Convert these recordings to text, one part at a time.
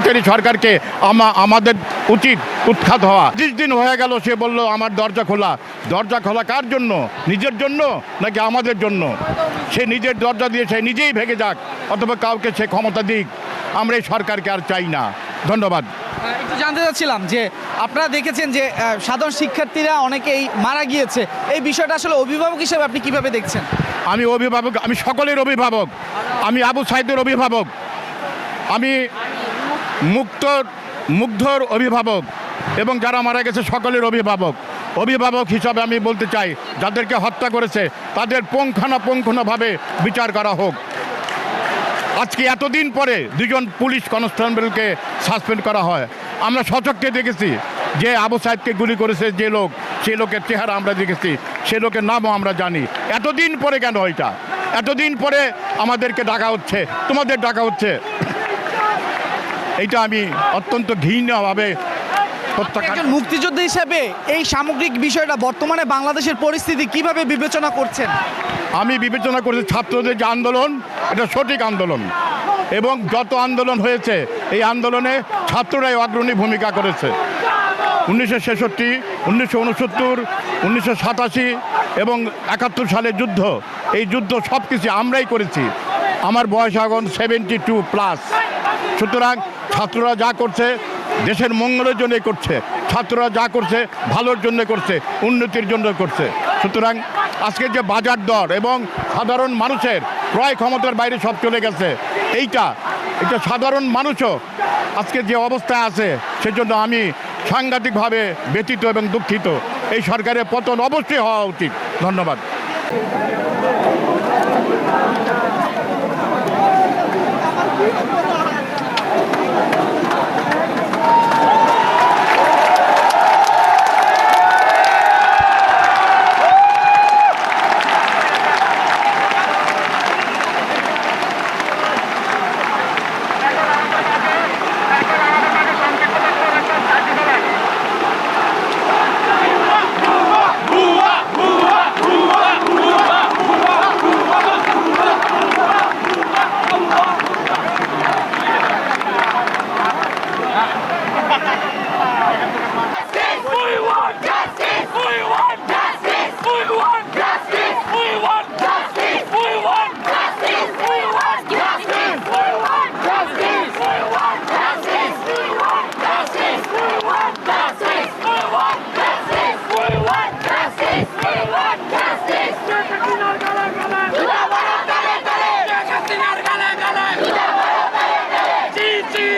অন্তর্বর্তীকালীন সরকারকে আমাদের উচিত উৎখাত হওয়া। 30 দিন হয়ে গেল, সে বলল আমার দরজা খোলা। দরজা খোলা কার জন্য? নিজের জন্য নাকি আমাদের জন্য? সে নিজের দরজা দিয়ে সে নিজেই ভেঙে যাক, অথবা কাউকে সে ক্ষমতা দিক। আমরা এই সরকারকে আর চাই না। ধন্যবাদ। একটু জানতে চাচ্ছিলাম যে আপনারা দেখেছেন যে সাধারণ শিক্ষার্থীরা অনেকেই মারা গিয়েছে, এই বিষয়টা আসলে অভিভাবক হিসেবে আপনি কিভাবে দেখছেন? আমি অভিভাবক, আমি সকলের অভিভাবক, আমি আবু সাইদের অভিভাবক, আমি মুগ্ধর অভিভাবক, এবং যারা মারা গেছে সকলের অভিভাবক। অভিভাবক হিসাবে আমি বলতে চাই, যাদেরকে হত্যা করেছে তাদের পুঙ্খানুপুঙ্খভাবে বিচার করা হোক। আজকে এতদিন পরে 2 জন পুলিশ কনস্টেবলকে সাসপেন্ড করা হয়। আমরা সচক্ষে দেখেছি যে আবু সাইদকে গুলি করেছে যে লোক, সেই লোকের চেহারা আমরা দেখেছি, সে লোকের নামও আমরা জানি। এতদিন পরে কেন এটা? এতদিন পরে আমাদেরকে ডাকা হচ্ছে, তোমাদের ডাকা হচ্ছে। এইটা আমি অত্যন্ত ঘৃণ্যভাবে একজন মুক্তিযোদ্ধা হিসেবে এই সামগ্রিক বিষয়টা বর্তমানে বাংলাদেশের পরিস্থিতি কিভাবে বিবেচনা করছেন? আমি বিবেচনা করছি ছাত্রদের যে আন্দোলন, এটা সঠিক আন্দোলন, এবং যত আন্দোলন হয়েছে এই আন্দোলনে ছাত্ররাই অগ্রণী ভূমিকা করেছে। 1966, 1969, 1987 এবং 71 সালের যুদ্ধ, এই যুদ্ধ সব কিছু আমরাই করেছি। আমার বয়স এখন 72+। সুতরাং ছাত্ররা যা করছে দেশের মঙ্গলের জন্য করছে, ছাত্ররা যা করছে ভালোর জন্য করছে, উন্নতির জন্য করছে। সুতরাং আজকে যে বাজার দর এবং সাধারণ মানুষের ক্রয় ক্ষমতার বাইরে সব চলে গেছে, এটা সাধারণ মানুষও আজকে যে অবস্থায় আছে, সেজন্য আমি সাংঘাতিকভাবে ব্যথিত এবং দুঃখিত। এই সরকারের পতন অবশ্যই হওয়া উচিত। ধন্যবাদ।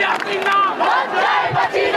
Happy now!